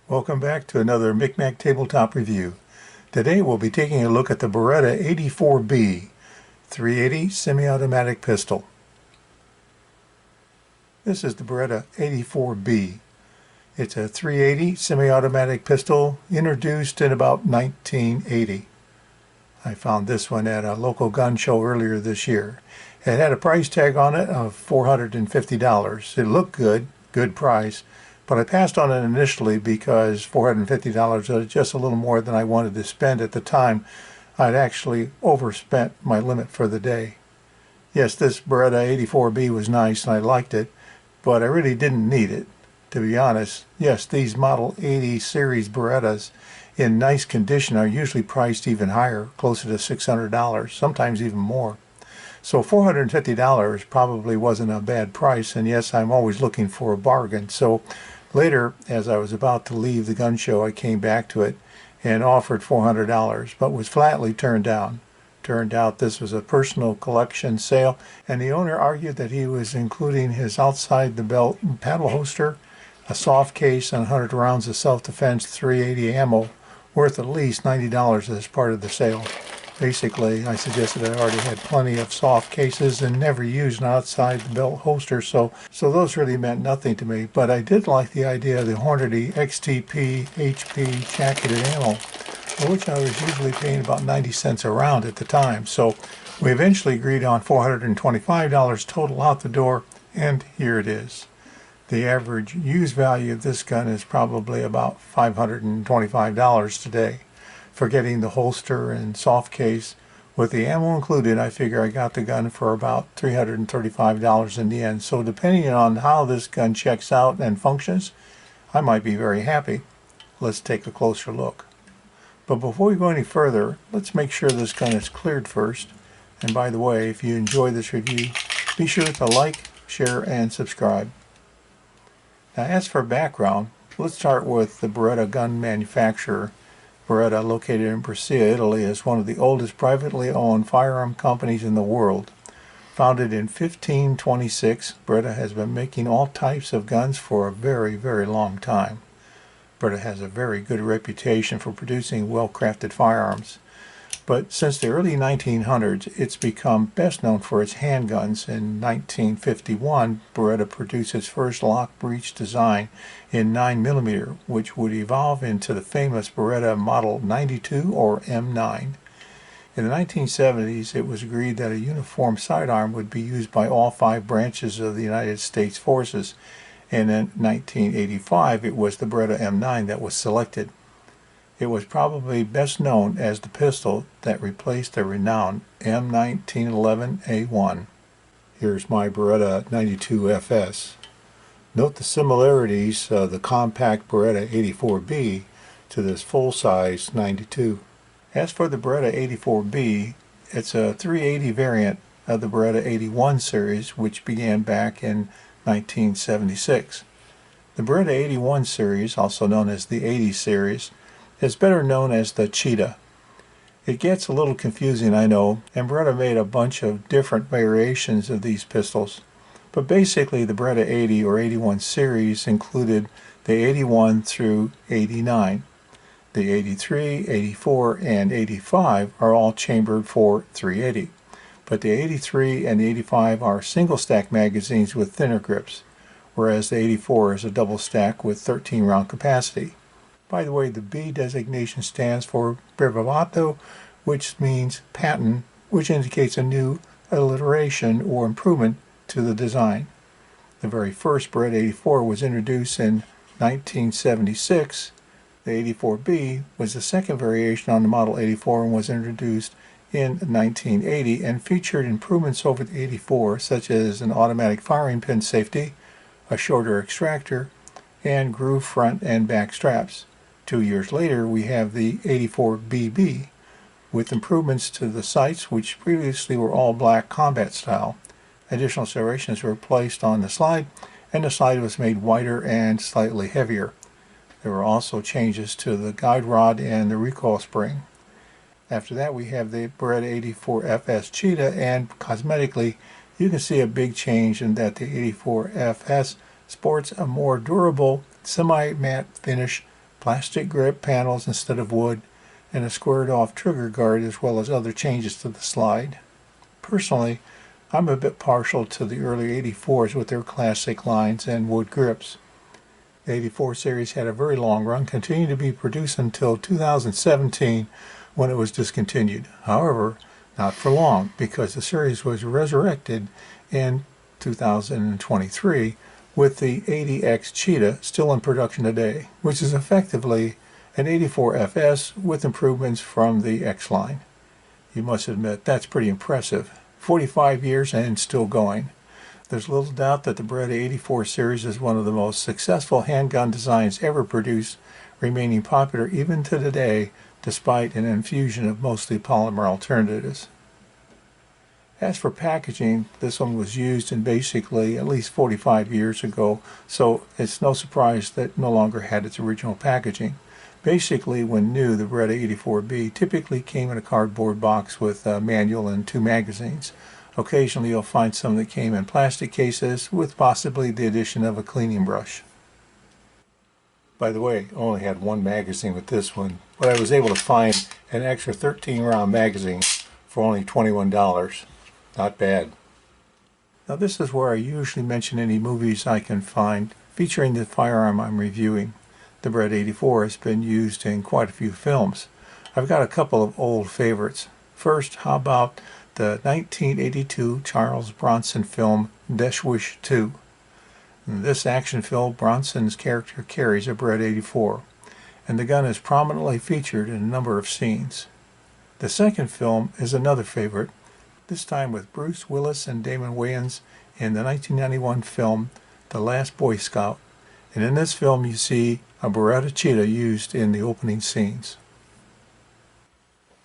Welcome back to another Micmac Tabletop review. Today we'll be taking a look at the Beretta 84B 380 semi-automatic pistol. This is the Beretta 84B. It's a 380 semi-automatic pistol introduced in about 1980. I found this one at a local gun show earlier this year. It had a price tag on it of $450. It looked good price. But I passed on it initially because $450 was just a little more than I wanted to spend at the time. I'd actually overspent my limit for the day. Yes, this Beretta 84B was nice and I liked it, but I really didn't need it. To be honest, yes, these Model 80 series Berettas in nice condition are usually priced even higher, closer to $600, sometimes even more. So $450 probably wasn't a bad price, and yes, I'm always looking for a bargain. So later, as I was about to leave the gun show, I came back to it and offered $400, but was flatly turned down. Turned out this was a personal collection sale, and the owner argued that he was including his outside-the-belt paddle holster, a soft case, and 100 rounds of self-defense 380 ammo worth at least $90 as part of the sale. Basically, I suggested I already had plenty of soft cases and never used an outside-the-belt holster, so those really meant nothing to me. But I did like the idea of the Hornady XTP HP jacketed ammo, for which I was usually paying about 90 cents a round at the time. So we eventually agreed on $425 total out the door, and here it is. The average use value of this gun is probably about $525 today. For getting the holster and soft case with the ammo included, I figure I got the gun for about $335 in the end. So depending on how this gun checks out and functions, I might be very happy. Let's take a closer look. But before we go any further, let's make sure this gun is cleared first. And by the way, if you enjoy this review, be sure to like, share, and subscribe. Now, as for background, let's start with the Beretta gun manufacturer. Beretta, located in Brescia, Italy, is one of the oldest privately owned firearm companies in the world. Founded in 1526, Beretta has been making all types of guns for a very, very long time. Beretta has a very good reputation for producing well-crafted firearms. But since the early 1900s, it's become best known for its handguns. In 1951, Beretta produced its first lock breech design in 9mm, which would evolve into the famous Beretta Model 92 or M9. In the 1970s, it was agreed that a uniform sidearm would be used by all 5 branches of the United States forces, and in 1985, it was the Beretta M9 that was selected. It was probably best known as the pistol that replaced the renowned M1911A1. Here's my Beretta 92 FS. Note the similarities of the compact Beretta 84B to this full-size 92. As for the Beretta 84B, it's a 380 variant of the Beretta 81 series, which began back in 1976. The Beretta 81 series, also known as the 80 series, is better known as the Cheetah. It gets a little confusing, I know, and Beretta made a bunch of different variations of these pistols. But basically the Beretta 80 or 81 series included the 81 through 89. The 83, 84, and 85 are all chambered for 380. But the 83 and the 85 are single stack magazines with thinner grips, whereas the 84 is a double stack with 13 round capacity. By the way, the B designation stands for Brevetto, which means patent, which indicates a new iteration or improvement to the design. The very first Beretta 84 was introduced in 1976. The 84B was the second variation on the Model 84 and was introduced in 1980 and featured improvements over the 84, such as an automatic firing pin safety, a shorter extractor, and groove front and back straps. 2 years later, we have the 84BB, with improvements to the sights, which previously were all black combat style. Additional serrations were placed on the slide, and the slide was made wider and slightly heavier. There were also changes to the guide rod and the recoil spring. After that, we have the Beretta 84FS Cheetah, and cosmetically, you can see a big change in that the 84FS sports a more durable, semi-matte finish plastic grip panels instead of wood, and a squared off trigger guard, as well as other changes to the slide. Personally, I'm a bit partial to the early 84s with their classic lines and wood grips. The 84 series had a very long run, continued to be produced until 2017 when it was discontinued. However, not for long, because the series was resurrected in 2023 with the 80X Cheetah still in production today, which is effectively an 84 FS with improvements from the X line. You must admit that's pretty impressive. 45 years and still going. There's little doubt that the Beretta 84 series is one of the most successful handgun designs ever produced, remaining popular even to today despite an infusion of mostly polymer alternatives. As for packaging, this one was used in basically at least 45 years ago, so it's no surprise that it no longer had its original packaging. Basically, when new, the Beretta 84B typically came in a cardboard box with a manual and 2 magazines. Occasionally you'll find some that came in plastic cases with possibly the addition of a cleaning brush. By the way, I only had 1 magazine with this one, but I was able to find an extra 13-round magazine for only $21. Not bad. Now this is where I usually mention any movies I can find featuring the firearm I'm reviewing. The Beretta 84 has been used in quite a few films. I've got a couple of old favorites. First, how about the 1982 Charles Bronson film Death Wish 2. In this action film, Bronson's character carries a Beretta 84, and the gun is prominently featured in a number of scenes. The second film is another favorite, this time with Bruce Willis and Damon Wayans in the 1991 film The Last Boy Scout. And in this film you see a Beretta Cheetah used in the opening scenes.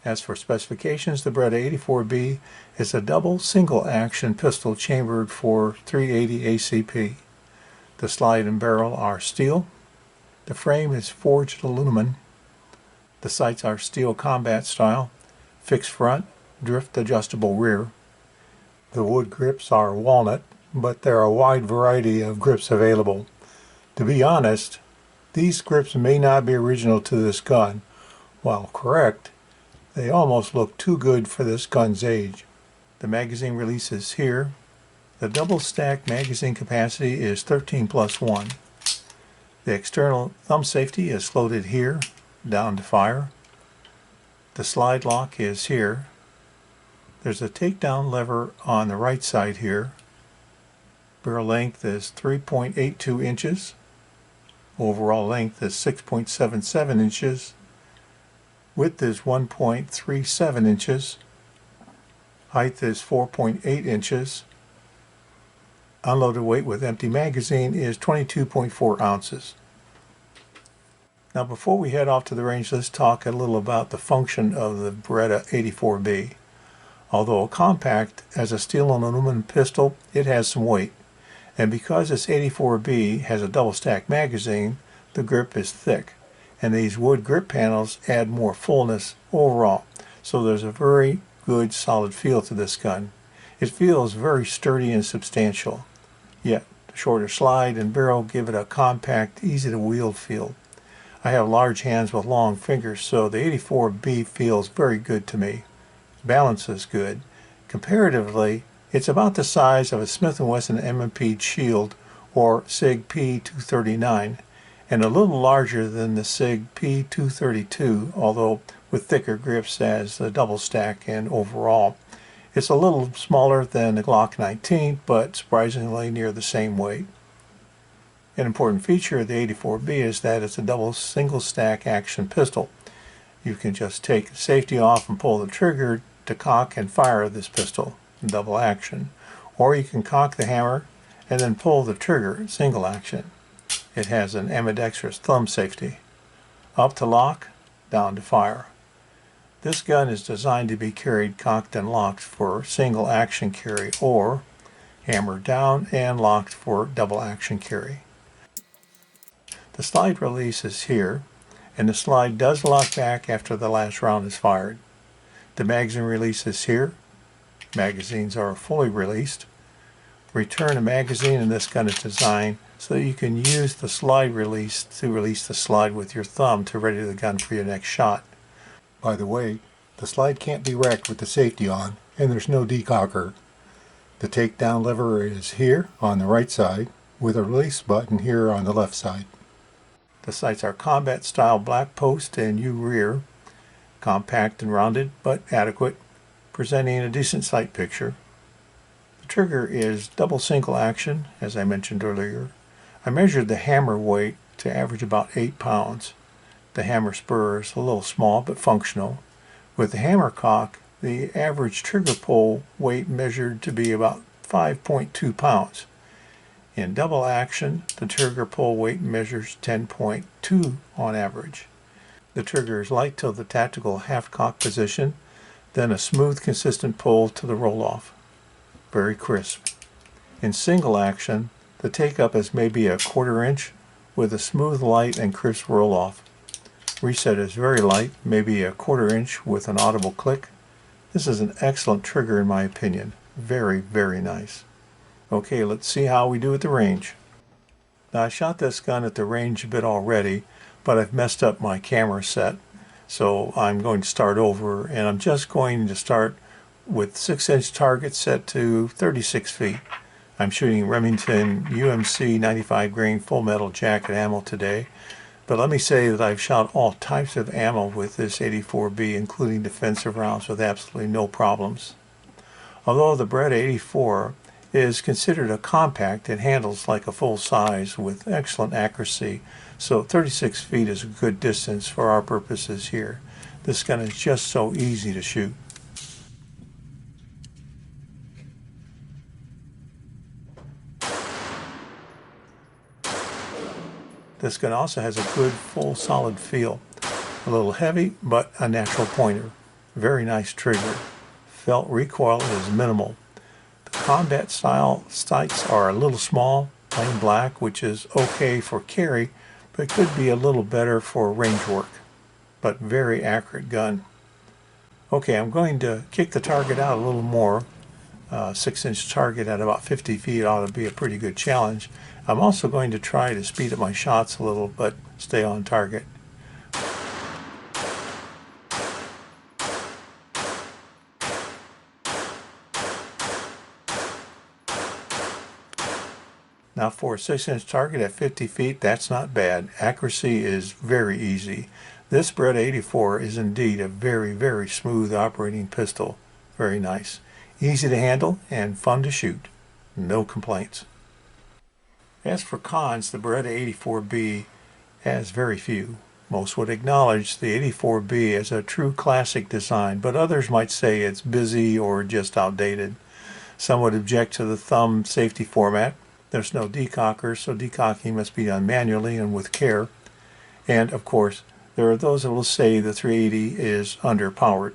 As for specifications, the Beretta 84B is a double single action pistol chambered for 380 ACP. The slide and barrel are steel. The frame is forged aluminum. The sights are steel combat style, fixed front, drift adjustable rear. The wood grips are walnut, but there are a wide variety of grips available. To be honest, these grips may not be original to this gun. While correct, they almost look too good for this gun's age. The magazine release is here. The double stack magazine capacity is 13+1. The external thumb safety is located here, down to fire. The slide lock is here. There's a takedown lever on the right side here. Barrel length is 3.82 inches. Overall length is 6.77 inches. Width is 1.37 inches. Height is 4.8 inches. Unloaded weight with empty magazine is 22.4 ounces. Now before we head off to the range, let's talk a little about the function of the Beretta 84B. Although compact as a steel and aluminum pistol, it has some weight. And because this 84B has a double stack magazine, the grip is thick. And these wood grip panels add more fullness overall. So there's a very good solid feel to this gun. It feels very sturdy and substantial. Yet the shorter slide and barrel give it a compact, easy to wield feel. I have large hands with long fingers, so the 84B feels very good to me. Balance is good. Comparatively, it's about the size of a Smith & Wesson M&P Shield or SIG P239, and a little larger than the SIG P232, although with thicker grips as the double stack and overall. It's a little smaller than the Glock 19, but surprisingly near the same weight. An important feature of the 84B is that it's a double single stack action pistol. You can just take the safety off and pull the trigger to cock and fire this pistol, double action. Or you can cock the hammer and then pull the trigger, single action. It has an ambidextrous thumb safety. Up to lock, down to fire. This gun is designed to be carried cocked and locked for single action carry, or hammered down and locked for double action carry. The slide release is here, and the slide does lock back after the last round is fired. The magazine release is here. Magazines are fully released. Return a magazine in this gun is designed so you can use the slide release to release the slide with your thumb to ready the gun for your next shot. By the way, the slide can't be racked with the safety on, and there's no decocker. The takedown lever is here on the right side, with a release button here on the left side. The sights are combat style black post and U rear, compact and rounded but adequate, presenting a decent sight picture. The trigger is double single action, as I mentioned earlier. I measured the hammer weight to average about 8 pounds. The hammer spur is a little small but functional. With the hammer cock, the average trigger pull weight measured to be about 5.2 pounds. In double action, the trigger pull weight measures 10.2 on average. The trigger is light till the tactical half cock position, then a smooth, consistent pull to the roll-off. Very crisp. In single action, the take-up is maybe a 1/4 inch with a smooth, light, and crisp roll-off. Reset is very light, maybe a 1/4 inch with an audible click. This is an excellent trigger in my opinion. Very, very nice. Okay, let's see how we do at the range. Now I shot this gun at the range a bit already, but I've messed up my camera set. So I'm going to start over, and I'm just going to start with 6-inch target set to 36 feet. I'm shooting Remington UMC 95 grain full metal jacket ammo today, but let me say that I've shot all types of ammo with this 84B, including defensive rounds, with absolutely no problems. Although the Beretta 84 is considered a compact, it handles like a full size with excellent accuracy, so 36 feet is a good distance for our purposes here. This gun is just so easy to shoot. This gun also has a good full solid feel. A little heavy, but a natural pointer. Very nice trigger. Felt recoil is minimal. The combat style sights are a little small, plain black, which is okay for carry, but could be a little better for range work. But very accurate gun. Okay, I'm going to kick the target out a little more. 6-inch target at about 50 feet ought to be a pretty good challenge. I'm also going to try to speed up my shots a little, but stay on target. Now for a 6-inch target at 50 feet, that's not bad. Accuracy is very easy. This Beretta 84 is indeed a very, very smooth operating pistol. Very nice. Easy to handle and fun to shoot. No complaints. As for cons, the Beretta 84B has very few. Most would acknowledge the 84B as a true classic design, but others might say it's busy or just outdated. Some would object to the thumb safety format. There's no decocker, so decocking must be done manually and with care. And of course, there are those that will say the 380 is underpowered.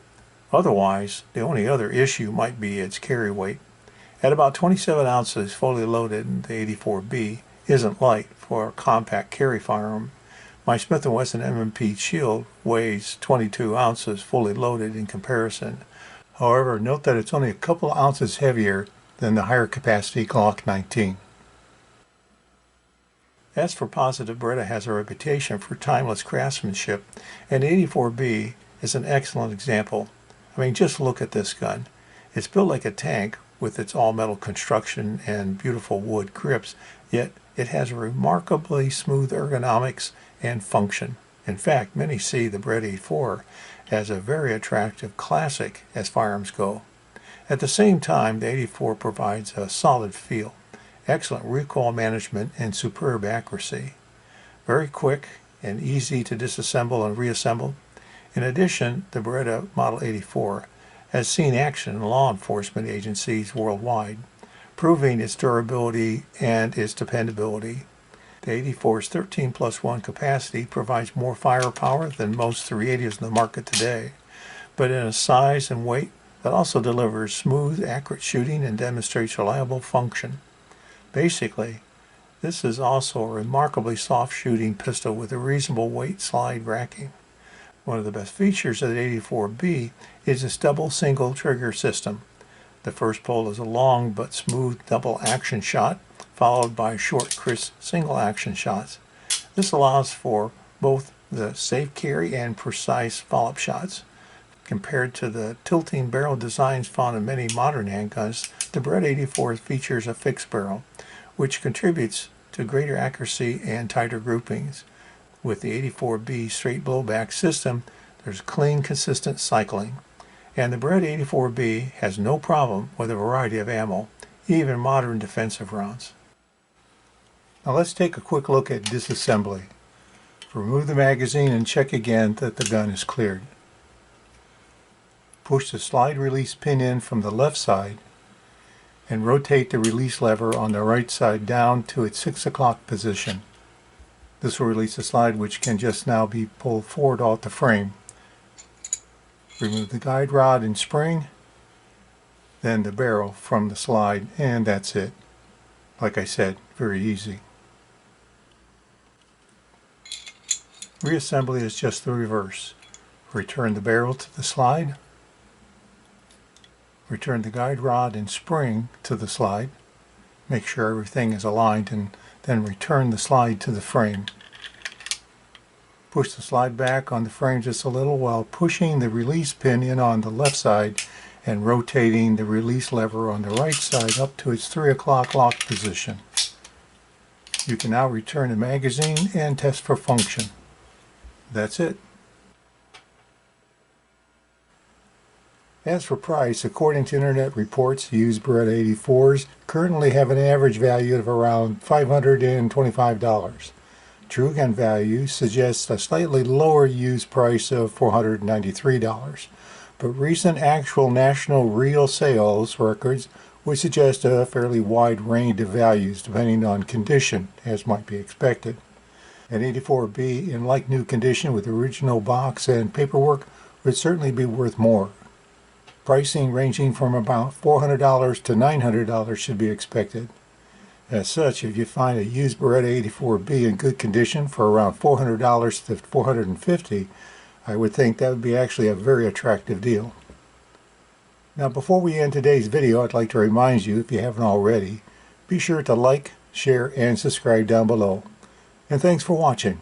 Otherwise, the only other issue might be its carry weight. At about 27 ounces fully loaded, the 84B isn't light for a compact carry firearm. My Smith & Wesson M&P Shield weighs 22 ounces fully loaded in comparison. However, note that it's only a couple ounces heavier than the higher capacity Glock 19. As for positive, Beretta has a reputation for timeless craftsmanship, and the 84B is an excellent example. I mean, just look at this gun. It's built like a tank with its all-metal construction and beautiful wood grips, yet it has remarkably smooth ergonomics and function. In fact, many see the Beretta 84 as a very attractive classic as firearms go. At the same time, the 84 provides a solid feel, excellent recoil management, and superb accuracy. Very quick and easy to disassemble and reassemble. In addition, the Beretta Model 84 has seen action in law enforcement agencies worldwide, proving its durability and its dependability. The 84's 13+1 capacity provides more firepower than most 380s in the market today, but in a size and weight that also delivers smooth, accurate shooting and demonstrates reliable function. Basically, this is also a remarkably soft shooting pistol with a reasonable weight slide racking. One of the best features of the 84B is its double single trigger system. The first pull is a long but smooth double action shot, followed by short, crisp single action shots. This allows for both the safe carry and precise follow-up shots. Compared to the tilting barrel designs found in many modern handguns, the Beretta 84 features a fixed barrel, which contributes to greater accuracy and tighter groupings. With the 84B straight blowback system, there's clean, consistent cycling. And the Beretta 84B has no problem with a variety of ammo, even modern defensive rounds. Now let's take a quick look at disassembly. Remove the magazine and check again that the gun is cleared. Push the slide release pin in from the left side and rotate the release lever on the right side down to its 6 o'clock position. This will release the slide, which can just now be pulled forward off the frame. Remove the guide rod and spring, then the barrel from the slide, and that's it. Like I said, very easy. Reassembly is just the reverse. Return the barrel to the slide, return the guide rod and spring to the slide, make sure everything is aligned, and then return the slide to the frame. Push the slide back on the frame just a little while pushing the release pin in on the left side and rotating the release lever on the right side up to its 3 o'clock lock position. You can now return the magazine and test for function. That's it. As for price, according to internet reports, used Beretta 84s currently have an average value of around $525. True gun value suggests a slightly lower used price of $493, but recent actual national real sales records would suggest a fairly wide range of values depending on condition, as might be expected. An 84B in like new condition with original box and paperwork would certainly be worth more. Pricing ranging from about $400 to $900 should be expected. As such, if you find a used Beretta 84B in good condition for around $400 to $450, I would think that would be actually a very attractive deal. Now before we end today's video, I'd like to remind you, if you haven't already, be sure to like, share, and subscribe down below. And thanks for watching.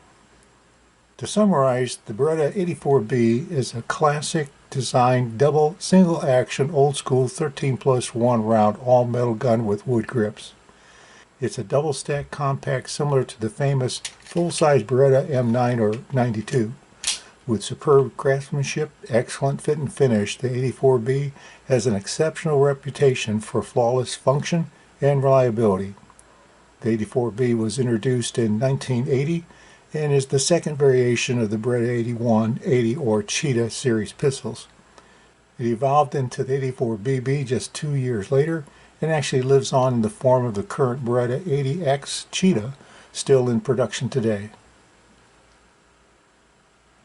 To summarize, the Beretta 84B is a classic design double single action old school 13+1 round all metal gun with wood grips. It's a double stack compact similar to the famous full-size Beretta M9 or 92. With superb craftsmanship, excellent fit and finish, the 84B has an exceptional reputation for flawless function and reliability. The 84B was introduced in 1980 and is the second variation of the Beretta 81, 80, or Cheetah series pistols. It evolved into the 84BB just 2 years later and actually lives on in the form of the current Beretta 80X Cheetah, still in production today.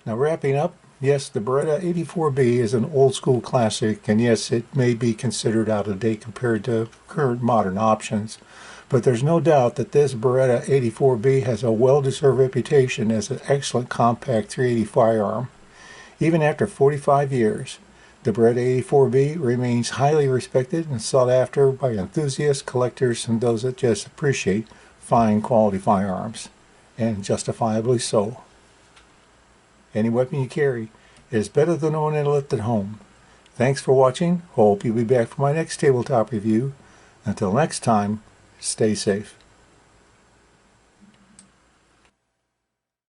Now wrapping up, yes, the Beretta 84B is an old school classic, and yes, it may be considered out of date compared to current modern options. But there's no doubt that this Beretta 84B has a well-deserved reputation as an excellent compact .380 firearm. Even after 45 years, the Beretta 84B remains highly respected and sought after by enthusiasts, collectors, and those that just appreciate fine quality firearms, and justifiably so. Any weapon you carry is better than the one I left at home. Thanks for watching. Hope you'll be back for my next tabletop review. Until next time, stay safe.